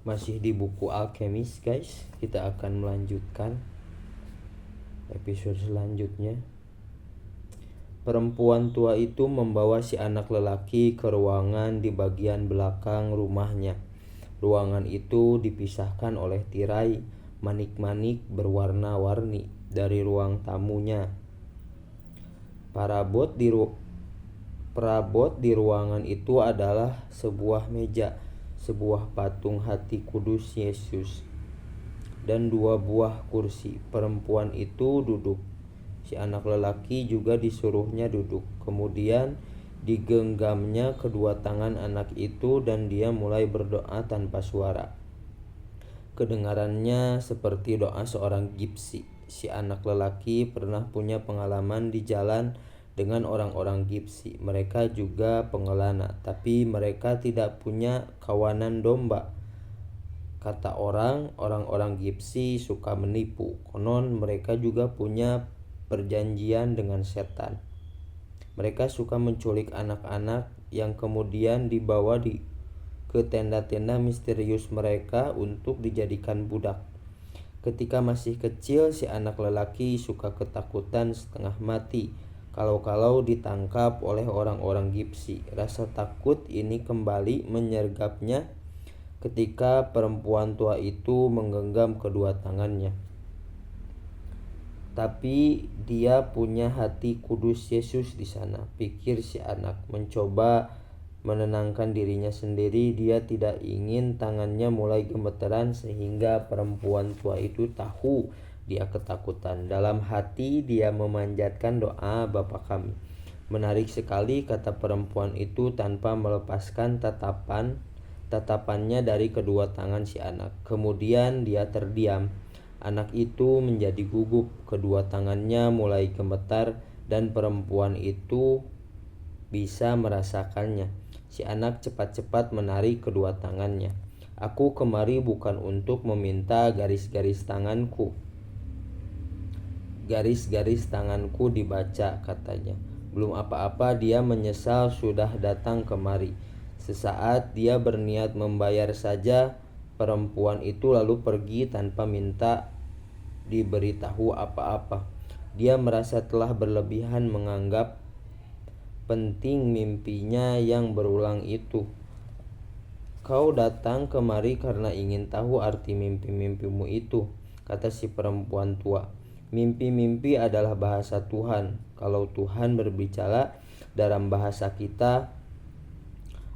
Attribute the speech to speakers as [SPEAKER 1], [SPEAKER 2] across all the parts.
[SPEAKER 1] Masih di buku Alkemis guys, kita akan melanjutkan episode selanjutnya. Perempuan tua itu membawa si anak lelaki ke ruangan di bagian belakang rumahnya. Ruangan itu dipisahkan oleh tirai manik-manik berwarna-warni dari ruang tamunya. Perabot di ruangan itu adalah sebuah meja, sebuah patung hati kudus Yesus, dan 2 buah kursi. Perempuan itu duduk. Si anak lelaki juga disuruhnya duduk. Kemudian digenggamnya kedua tangan anak itu dan dia mulai berdoa tanpa suara. Kedengarannya seperti doa seorang gipsi. Si anak lelaki pernah punya pengalaman di jalan dengan orang-orang gipsi. Mereka juga pengelana, tapi mereka tidak punya kawanan domba. Kata orang-orang gipsi suka menipu. Konon mereka juga punya perjanjian dengan setan. Mereka suka menculik anak-anak yang kemudian dibawa ke tenda-tenda misterius mereka untuk dijadikan budak. Ketika masih kecil, si anak lelaki suka ketakutan setengah mati kalau ditangkap oleh orang-orang gipsi. Rasa takut ini kembali menyergapnya ketika perempuan tua itu menggenggam kedua tangannya. Tapi dia punya hati kudus Yesus di sana, pikir si anak. Mencoba menenangkan dirinya sendiri, dia tidak ingin tangannya mulai gemeteran sehingga perempuan tua itu tahu dia ketakutan. Dalam hati dia memanjatkan doa Bapa kami. Menarik sekali, kata perempuan itu tanpa melepaskan tatapannya dari kedua tangan si anak. Kemudian dia terdiam. Anak itu menjadi gugup, kedua tangannya mulai gemetar dan perempuan itu bisa merasakannya. Si anak cepat-cepat menarik kedua tangannya. Aku kemari bukan untuk meminta garis-garis tanganku. Garis-garis tanganku dibaca, katanya. Belum apa-apa dia menyesal sudah datang kemari. Sesaat dia berniat membayar saja, perempuan itu lalu pergi tanpa minta diberitahu apa-apa. Dia merasa telah berlebihan menganggap penting mimpinya yang berulang itu. Kau datang kemari karena ingin tahu arti mimpi-mimpimu itu, kata si perempuan tua. Mimpi-mimpi adalah bahasa Tuhan. Kalau Tuhan berbicara dalam bahasa kita,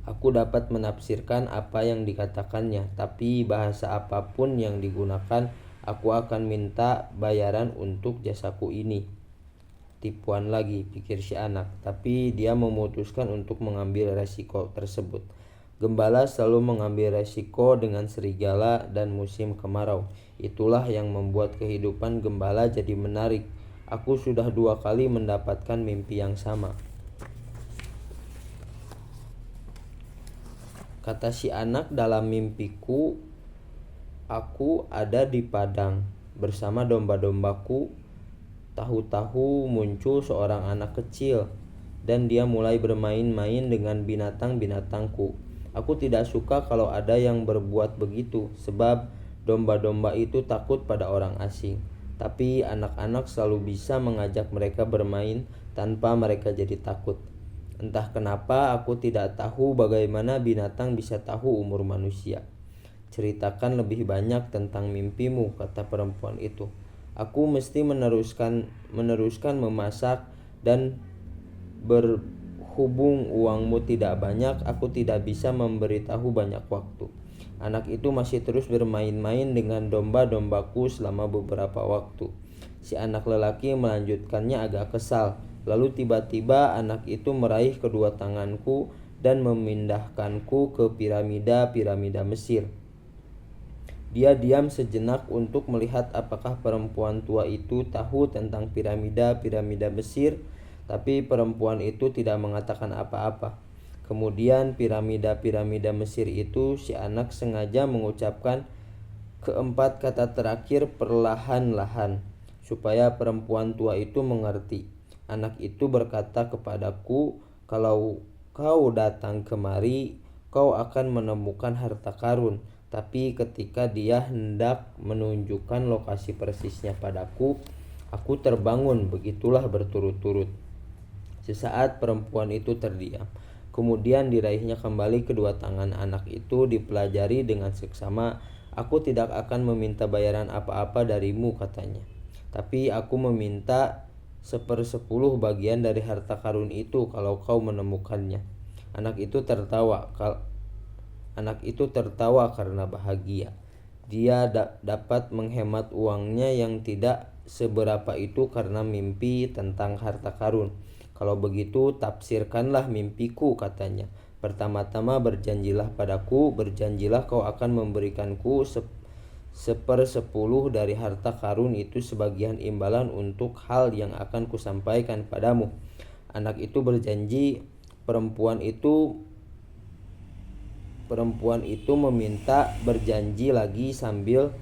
[SPEAKER 1] aku dapat menafsirkan apa yang dikatakannya, tapi bahasa apapun yang digunakan, aku akan minta bayaran untuk jasaku ini. Tipuan lagi, pikir si anak, tapi dia memutuskan untuk mengambil resiko tersebut. Gembala selalu mengambil resiko dengan serigala dan musim kemarau. Itulah yang membuat kehidupan gembala jadi menarik. Aku sudah 2 kali mendapatkan mimpi yang sama, kata si anak. Dalam mimpiku, aku ada di padang bersama domba-dombaku. Tahu-tahu muncul seorang anak kecil dan dia mulai bermain-main dengan binatang-binatangku. Aku tidak suka kalau ada yang berbuat begitu, sebab domba-domba itu takut pada orang asing. Tapi anak-anak selalu bisa mengajak mereka bermain tanpa mereka jadi takut. Entah kenapa aku tidak tahu bagaimana binatang bisa tahu umur manusia. Ceritakan lebih banyak tentang mimpimu, kata perempuan itu. Aku mesti meneruskan memasak dan berhubung uangmu tidak banyak, aku tidak bisa memberitahu banyak waktu. Anak itu masih terus bermain-main dengan domba-dombaku selama beberapa waktu. Si anak lelaki melanjutkannya agak kesal. Lalu tiba-tiba anak itu meraih kedua tanganku dan memindahkanku ke piramida-piramida Mesir. Dia diam sejenak untuk melihat apakah perempuan tua itu tahu tentang piramida-piramida Mesir, tapi perempuan itu tidak mengatakan apa-apa. Kemudian piramida-piramida Mesir itu si anak sengaja mengucapkan keempat kata terakhir perlahan-lahan, supaya perempuan tua itu mengerti. Anak itu berkata kepadaku, kalau kau datang kemari, kau akan menemukan harta karun. Tapi ketika dia hendak menunjukkan lokasi persisnya padaku, aku terbangun, begitulah berturut-turut. Sesaat perempuan itu terdiam. Kemudian diraihnya kembali kedua tangan anak itu, dipelajari dengan seksama. Aku tidak akan meminta bayaran apa-apa darimu, katanya. Tapi aku meminta 1/10 bagian dari harta karun itu kalau kau menemukannya. Anak itu tertawa karena bahagia. Dia dapat menghemat uangnya yang tidak seberapa itu karena mimpi tentang harta karun. Kalau begitu, tafsirkanlah mimpiku, katanya. Pertama-tama berjanjilah padaku, berjanjilah kau akan memberikanku 1/10 dari harta karun itu sebagian imbalan untuk hal yang akan kusampaikan padamu. Anak itu berjanji. Perempuan itu meminta berjanji lagi sambil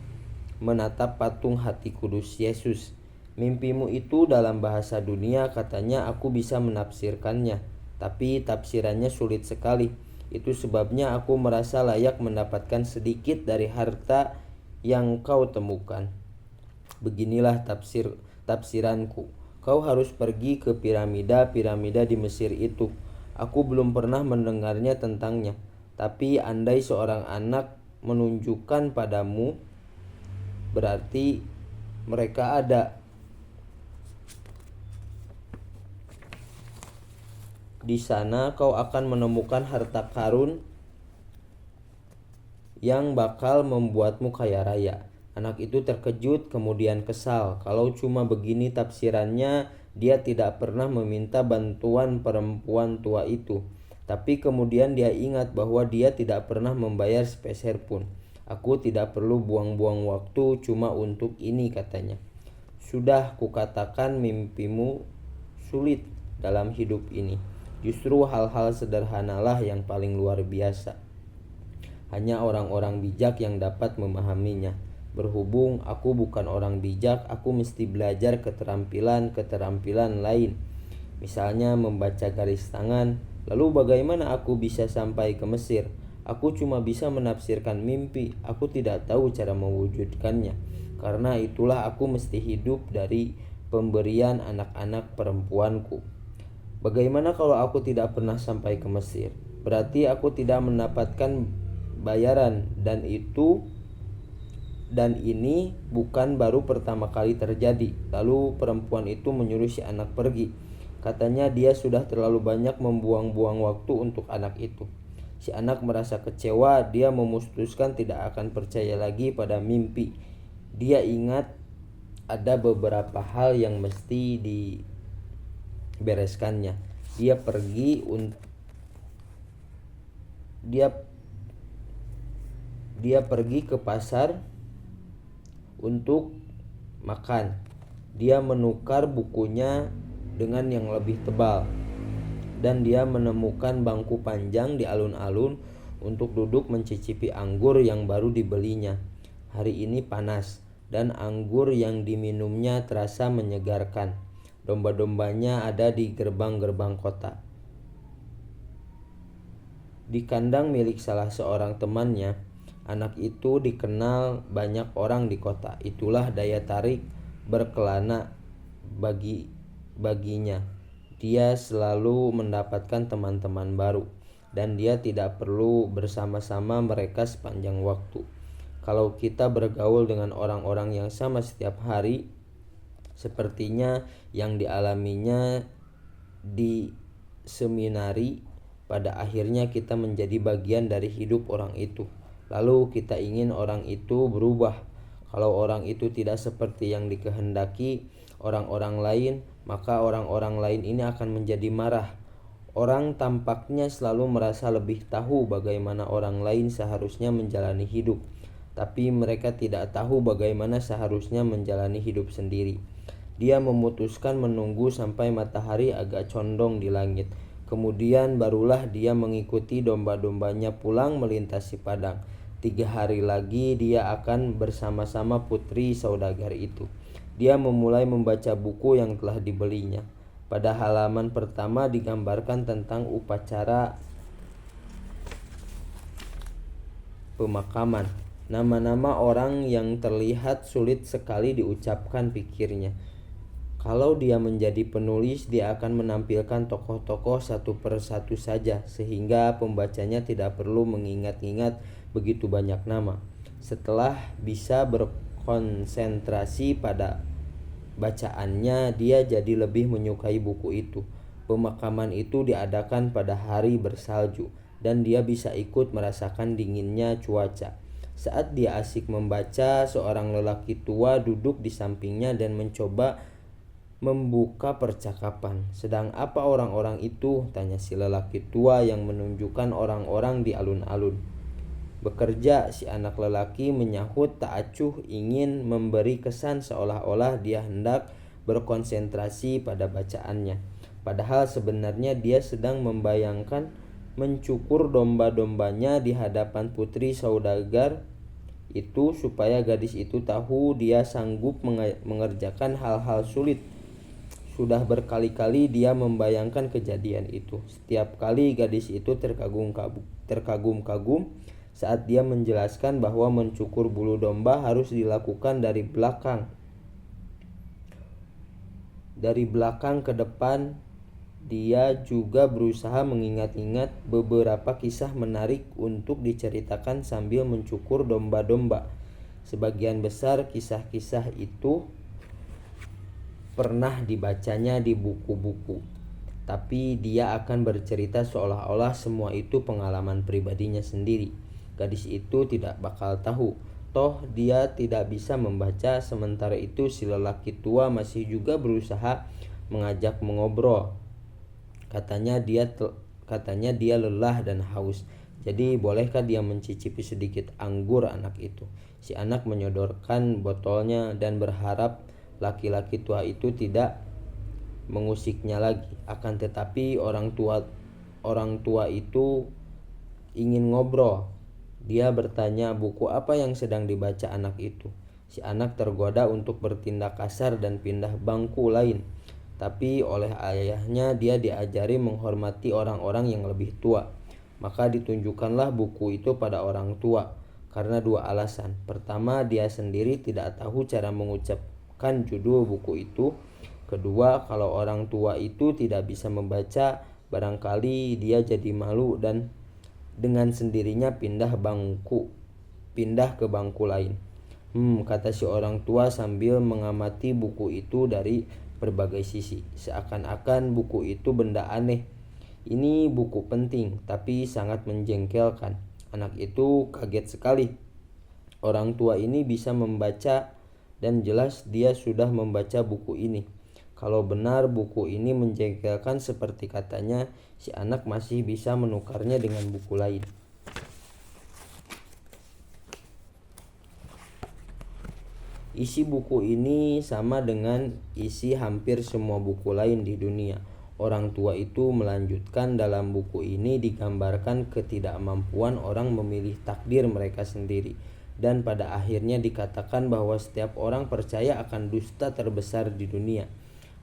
[SPEAKER 1] menatap patung hati kudus Yesus. Mimpimu itu dalam bahasa dunia, katanya, aku bisa menafsirkannya, tapi tafsirannya sulit sekali. Itu sebabnya aku merasa layak mendapatkan sedikit dari harta yang kau temukan. Beginilah tafsiranku. Kau harus pergi ke piramida di Mesir itu. Aku belum pernah mendengarnya tentangnya. Tapi andai seorang anak menunjukkan padamu, berarti mereka ada. Di sana kau akan menemukan harta karun yang bakal membuatmu kaya raya. Anak itu terkejut kemudian kesal. Kalau cuma begini tafsirannya, dia tidak pernah meminta bantuan perempuan tua itu. Tapi kemudian dia ingat bahwa dia tidak pernah membayar sepeser pun. Aku tidak perlu buang-buang waktu cuma untuk ini, katanya. Sudah kukatakan mimpimu sulit dalam hidup ini. Justru hal-hal sederhanalah yang paling luar biasa. Hanya orang-orang bijak yang dapat memahaminya. Berhubung aku bukan orang bijak, aku mesti belajar keterampilan lain. Misalnya membaca garis tangan. Lalu bagaimana aku bisa sampai ke Mesir? Aku cuma bisa menafsirkan mimpi. Aku tidak tahu cara mewujudkannya. Karena itulah aku mesti hidup dari pemberian anak-anak perempuanku. Bagaimana kalau aku tidak pernah sampai ke Mesir? Berarti aku tidak mendapatkan bayaran, dan ini bukan baru pertama kali terjadi. Lalu perempuan itu menyuruh si anak pergi. Katanya dia sudah terlalu banyak membuang-buang waktu untuk anak itu. Si anak merasa kecewa. Dia memutuskan tidak akan percaya lagi pada mimpi. Dia ingat ada beberapa hal yang mesti dibereskannya. Dia pergi ke pasar untuk makan. Dia menukar bukunya dengan yang lebih tebal, dan dia menemukan bangku panjang di alun-alun untuk duduk mencicipi anggur yang baru dibelinya. Hari ini panas, dan anggur yang diminumnya terasa menyegarkan. Domba-dombanya ada di gerbang-gerbang kota. Di kandang milik salah seorang temannya, anak itu dikenal banyak orang di kota. Itulah daya tarik berkelana baginya. Dia selalu mendapatkan teman-teman baru, dan dia tidak perlu bersama-sama mereka sepanjang waktu. Kalau kita bergaul dengan orang-orang yang sama setiap hari, sepertinya yang dialaminya di seminari, pada akhirnya kita menjadi bagian dari hidup orang itu. Lalu kita ingin orang itu berubah. Kalau orang itu tidak seperti yang dikehendaki orang-orang lain, maka orang-orang lain ini akan menjadi marah. Orang tampaknya selalu merasa lebih tahu bagaimana orang lain seharusnya menjalani hidup, tapi mereka tidak tahu bagaimana seharusnya menjalani hidup sendiri. Dia memutuskan menunggu sampai matahari agak condong di langit. Kemudian barulah dia mengikuti domba-dombanya pulang melintasi padang. 3 hari lagi dia akan bersama-sama putri saudagar itu. Dia memulai membaca buku yang telah dibelinya. Pada halaman pertama digambarkan tentang upacara pemakaman. Nama-nama orang yang terlihat sulit sekali diucapkan, pikirnya. Kalau dia menjadi penulis, dia akan menampilkan tokoh-tokoh satu persatu saja, sehingga pembacanya tidak perlu mengingat-ingat begitu banyak nama. Setelah bisa berkonsentrasi pada bacaannya, dia jadi lebih menyukai buku itu. Pemakaman itu diadakan pada hari bersalju, dan dia bisa ikut merasakan dinginnya cuaca. Saat dia asik membaca, seorang lelaki tua duduk di sampingnya dan mencoba membuka percakapan. "Sedang apa orang-orang itu?" tanya si lelaki tua yang menunjukkan orang-orang di alun-alun. "Bekerja," si anak lelaki menyahut tak acuh, ingin memberi kesan seolah-olah dia hendak berkonsentrasi pada bacaannya. Padahal sebenarnya dia sedang membayangkan mencukur domba-dombanya di hadapan putri saudagar itu supaya gadis itu tahu dia sanggup mengerjakan hal-hal sulit. Sudah berkali-kali dia membayangkan kejadian itu. Setiap kali gadis itu terkagum-kagum saat dia menjelaskan bahwa mencukur bulu domba harus dilakukan dari belakang ke depan. Dia juga berusaha mengingat-ingat beberapa kisah menarik untuk diceritakan sambil mencukur domba-domba. Sebagian besar kisah-kisah itu pernah dibacanya di buku-buku, tapi dia akan bercerita seolah-olah semua itu pengalaman pribadinya sendiri. Gadis itu tidak bakal tahu, toh dia tidak bisa membaca. Sementara itu si lelaki tua masih juga berusaha mengajak mengobrol. Katanya dia lelah dan haus. Jadi bolehkah dia mencicipi sedikit anggur anak itu? Si anak menyodorkan botolnya dan berharap laki-laki tua itu tidak mengusiknya lagi. Akan tetapi orang tua itu ingin ngobrol. Dia bertanya, "Buku apa yang sedang dibaca anak itu?" Si anak tergoda untuk bertindak kasar dan pindah bangku lain. Tapi oleh ayahnya dia diajari menghormati orang-orang yang lebih tua. Maka ditunjukkanlah buku itu pada orang tua karena dua alasan. Pertama, dia sendiri tidak tahu cara mengucapkan judul buku itu. Kedua, kalau orang tua itu tidak bisa membaca, barangkali dia jadi malu dan dengan sendirinya pindah ke bangku lain. Kata si orang tua sambil mengamati buku itu dari berbagai sisi. Seakan-akan buku itu benda aneh. Ini buku penting, tapi sangat menjengkelkan. Anak itu kaget sekali. Orang tua ini bisa membaca dan jelas dia sudah membaca buku ini. Kalau benar buku ini menjengkelkan seperti katanya, si anak masih bisa menukarnya dengan buku lain. Isi buku ini sama dengan isi hampir semua buku lain di dunia. Orang tua itu melanjutkan, dalam buku ini digambarkan ketidakmampuan orang memilih takdir mereka sendiri. Dan pada akhirnya dikatakan bahwa setiap orang percaya akan dusta terbesar di dunia.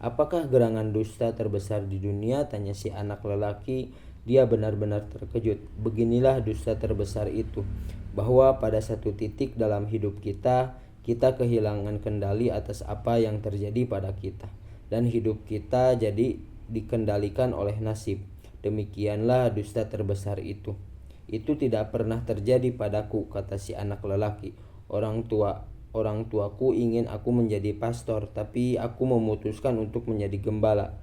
[SPEAKER 1] "Apakah gerangan dusta terbesar di dunia?" tanya si anak lelaki. Dia benar-benar terkejut. "Beginilah dusta terbesar itu, bahwa pada satu titik dalam hidup kita kehilangan kendali atas apa yang terjadi pada kita, dan hidup kita jadi dikendalikan oleh nasib. Demikianlah dusta terbesar itu." "Itu tidak pernah terjadi padaku," kata si anak lelaki. Orang tuaku ingin aku menjadi pastor, tapi aku memutuskan untuk menjadi gembala."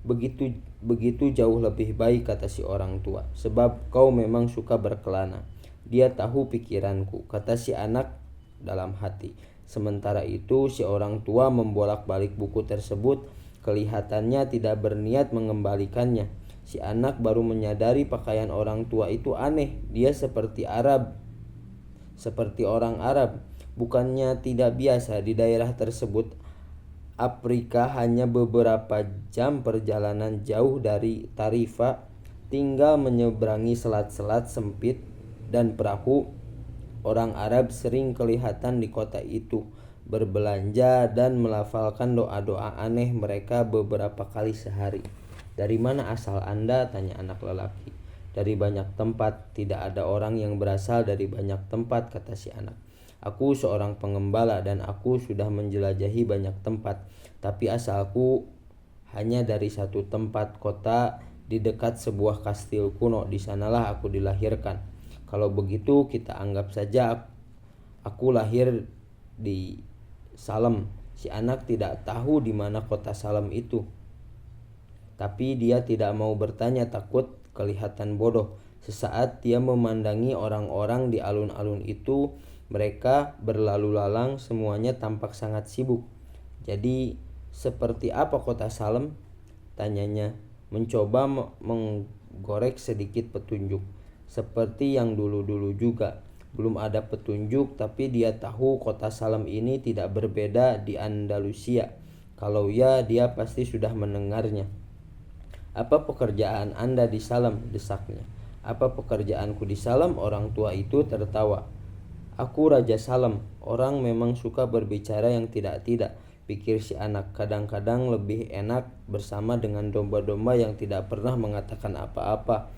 [SPEAKER 1] Begitu jauh lebih baik," kata si orang tua, "sebab kau memang suka berkelana." "Dia tahu pikiranku," kata si anak dalam hati. Sementara itu si orang tua membolak-balik buku tersebut. Kelihatannya tidak berniat mengembalikannya. Si anak baru menyadari pakaian orang tua itu aneh. Dia seperti orang Arab. Bukannya tidak biasa di daerah tersebut. Afrika hanya beberapa jam perjalanan jauh dari Tarifa. Tinggal menyeberangi selat-selat sempit dan perahu. Orang Arab sering kelihatan di kota itu, berbelanja dan melafalkan doa-doa aneh mereka beberapa kali sehari. "Dari mana asal Anda?" tanya anak lelaki. dari banyak tempat. Tidak ada orang yang berasal dari banyak tempat, kata si anak. Aku seorang pengembala dan aku sudah menjelajahi banyak tempat, tapi asalku hanya dari satu tempat, kota di dekat sebuah kastil kuno. Di sanalah aku dilahirkan. Kalau begitu kita anggap saja aku lahir di Salem. Si anak tidak tahu di mana kota Salem itu, tapi dia tidak mau bertanya, takut kelihatan bodoh. Sesaat dia memandangi orang-orang di alun-alun itu. Mereka berlalu lalang, semuanya tampak sangat sibuk. Jadi, seperti apa kota Salem? Tanyanya, mencoba menggorek sedikit petunjuk. Seperti yang dulu-dulu juga. Belum ada petunjuk, tapi dia tahu kota Salem ini tidak berbeda di Andalusia. Kalau ya, dia pasti sudah mendengarnya. Apa pekerjaan Anda di Salem? Desaknya. Apa pekerjaanku di Salem? Orang tua itu tertawa. Aku Raja Salem. Orang memang suka berbicara yang tidak-tidak, pikir si anak. Kadang-kadang lebih enak bersama dengan domba-domba yang tidak pernah mengatakan apa-apa.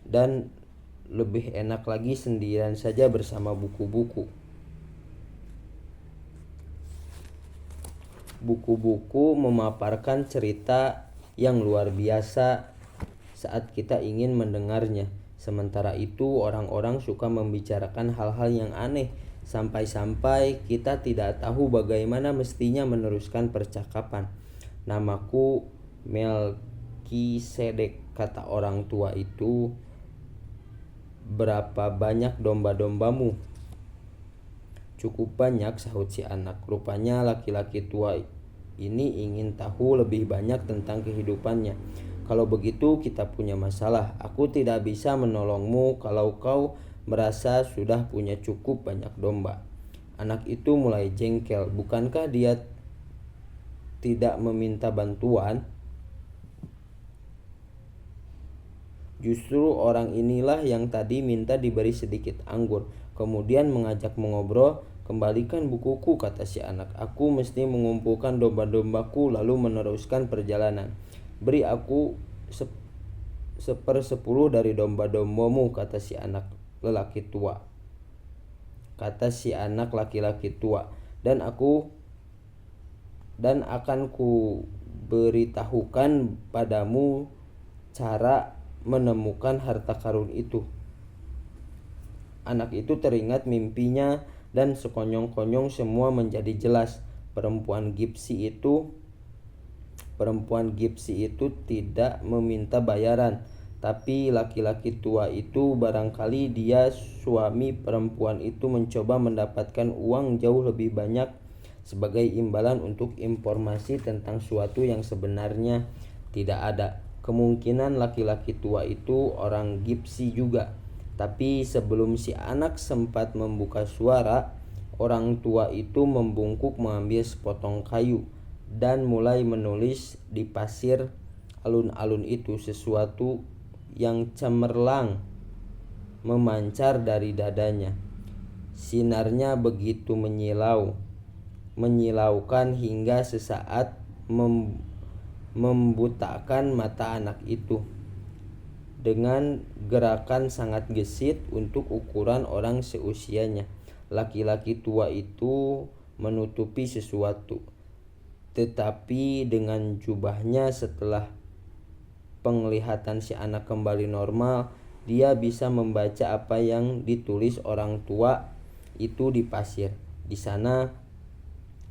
[SPEAKER 1] Dan lebih enak lagi sendirian saja bersama buku-buku. Buku-buku memaparkan cerita yang luar biasa saat kita ingin mendengarnya. Sementara itu orang-orang suka membicarakan hal-hal yang aneh, sampai-sampai kita tidak tahu bagaimana mestinya meneruskan percakapan. Namaku Melkisedek, kata orang tua itu. Berapa banyak domba-dombamu? Cukup banyak, sahut si anak. Rupanya laki-laki tua ini ingin tahu lebih banyak tentang kehidupannya. Kalau begitu kita punya masalah. Aku tidak bisa menolongmu kalau kau merasa sudah punya cukup banyak domba. Anak itu mulai jengkel. Bukankah dia tidak meminta bantuan? Justru orang inilah yang tadi minta diberi sedikit anggur, kemudian mengajak mengobrol. Kembalikan bukuku, kata si anak. Aku mesti mengumpulkan domba-dombaku lalu meneruskan perjalanan. Beri aku 1/10 dari domba-dombamu, kata si anak lelaki tua. Kata si anak laki-laki tua, dan akan ku beritahukan padamu cara menemukan harta karun itu. Anak itu teringat mimpinya dan sekonyong-konyong semua menjadi jelas. Perempuan gipsi itu tidak meminta bayaran, tapi laki-laki tua itu, barangkali dia suami perempuan itu, mencoba mendapatkan uang jauh lebih banyak sebagai imbalan untuk informasi tentang suatu yang sebenarnya tidak ada. Kemungkinan laki-laki tua itu orang gipsi juga. Tapi sebelum si anak sempat membuka suara, orang tua itu membungkuk mengambil sepotong kayu dan mulai menulis di pasir alun-alun itu. Sesuatu yang cemerlang memancar dari dadanya. Sinarnya begitu menyilaukan hingga sesaat membutakan mata anak itu. Dengan gerakan sangat gesit untuk ukuran orang seusianya, laki-laki tua itu menutupi sesuatu. Tetapi dengan jubahnya, setelah penglihatan si anak kembali normal, dia bisa membaca apa yang ditulis orang tua itu di pasir. Di sana,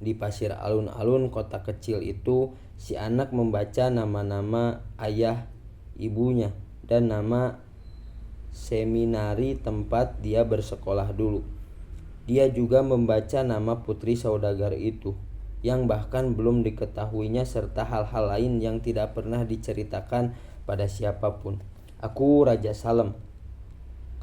[SPEAKER 1] di pasir alun-alun kota kecil itu, si anak membaca nama-nama ayah ibunya dan nama seminari tempat dia bersekolah dulu. Dia juga membaca nama putri saudagar itu, yang bahkan belum diketahuinya, serta hal-hal lain yang tidak pernah diceritakan pada siapapun. Aku Raja Salem,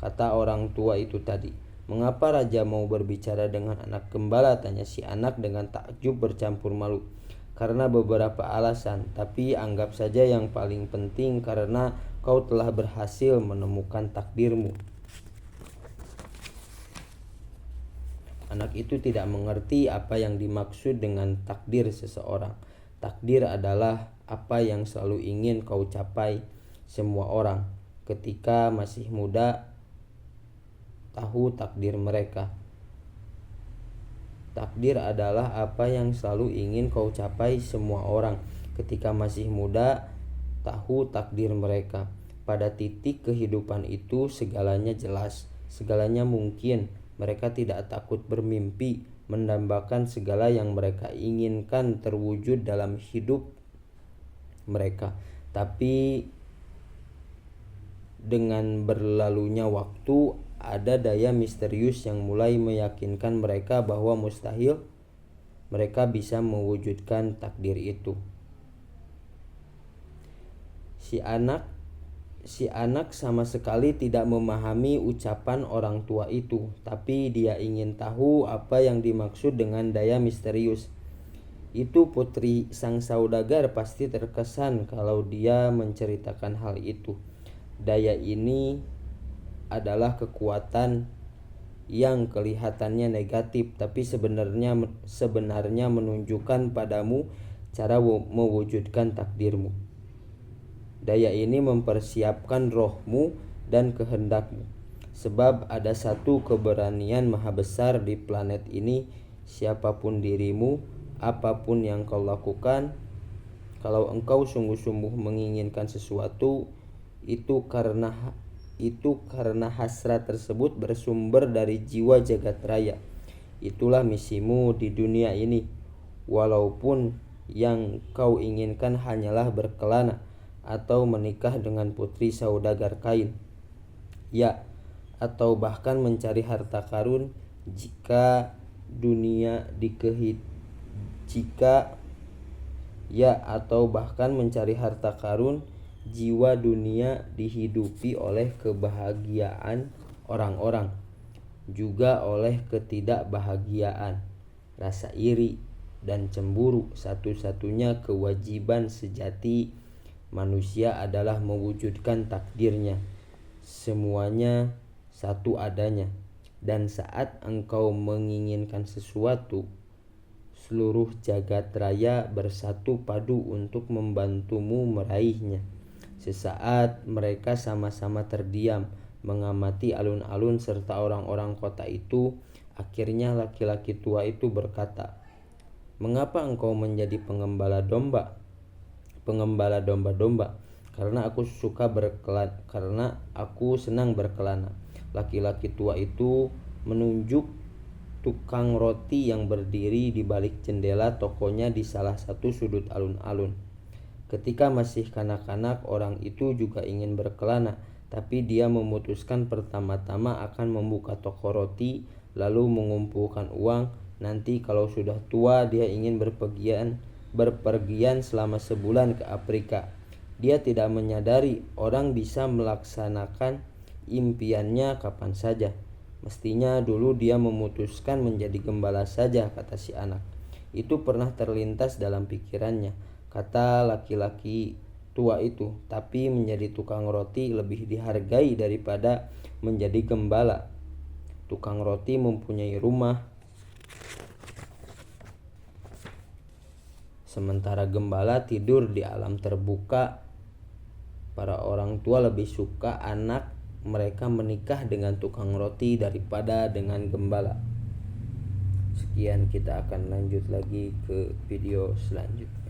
[SPEAKER 1] kata orang tua itu tadi. Mengapa raja mau berbicara dengan anak gembala? Tanya si anak dengan takjub bercampur malu. Karena beberapa alasan, tapi anggap saja yang paling penting karena kau telah berhasil menemukan takdirmu. Anak itu tidak mengerti apa yang dimaksud dengan takdir seseorang. Takdir adalah apa yang selalu ingin kau capai semua orang. ketika masih muda tahu takdir mereka. Takdir adalah apa yang selalu ingin kau capai semua orang. Ketika masih muda, tahu takdir mereka. Pada titik kehidupan itu segalanya jelas, segalanya mungkin. Mereka tidak takut bermimpi, mendambakan segala yang mereka inginkan terwujud dalam hidup mereka. Tapi dengan berlalunya waktu, ada daya misterius yang mulai meyakinkan mereka bahwa mustahil mereka bisa mewujudkan takdir itu. Si anak sama sekali tidak memahami ucapan orang tua itu, tapi dia ingin tahu apa yang dimaksud dengan daya misterius itu. Putri sang saudagar pasti terkesan kalau dia menceritakan hal itu. Daya ini adalah kekuatan yang kelihatannya negatif, tapi sebenarnya menunjukkan padamu cara mewujudkan takdirmu. Daya ini mempersiapkan rohmu dan kehendakmu, sebab ada satu keberanian maha besar di planet ini. Siapapun dirimu, apapun yang kau lakukan, kalau engkau sungguh-sungguh menginginkan sesuatu, itu karena hasrat tersebut bersumber dari jiwa jagat raya. Itulah misimu di dunia ini. Walaupun yang kau inginkan hanyalah berkelana atau menikah dengan putri saudagar kain, ya, atau bahkan mencari harta karun, jika dunia atau bahkan mencari harta karun, jiwa dunia dihidupi oleh kebahagiaan orang-orang, juga oleh ketidakbahagiaan, rasa iri dan cemburu. Satu-satunya kewajiban sejati manusia adalah mewujudkan takdirnya. Semuanya satu adanya, dan saat engkau menginginkan sesuatu, seluruh jagat raya bersatu padu untuk membantumu meraihnya. Sesaat mereka sama-sama terdiam, mengamati alun-alun serta orang-orang kota itu. Akhirnya laki-laki tua itu berkata, "Mengapa engkau menjadi pengembala domba-domba?" "Karena aku senang berkelana." Laki-laki tua itu menunjuk tukang roti yang berdiri di balik jendela tokonya di salah satu sudut alun-alun. Ketika masih kanak-kanak, orang itu juga ingin berkelana, tapi dia memutuskan pertama-tama akan membuka toko roti, lalu mengumpulkan uang. Nanti kalau sudah tua, dia ingin berpergian selama sebulan ke Afrika. Dia tidak menyadari orang bisa melaksanakan impiannya kapan saja. Mestinya dulu dia memutuskan menjadi gembala saja, kata si anak. Itu pernah terlintas dalam pikirannya, kata laki-laki tua itu. Tapi menjadi tukang roti lebih dihargai daripada menjadi gembala. Tukang roti mempunyai rumah, sementara gembala tidur di alam terbuka. Para orang tua lebih suka anak mereka menikah dengan tukang roti daripada dengan gembala. Sekian, kita akan lanjut lagi ke video selanjutnya.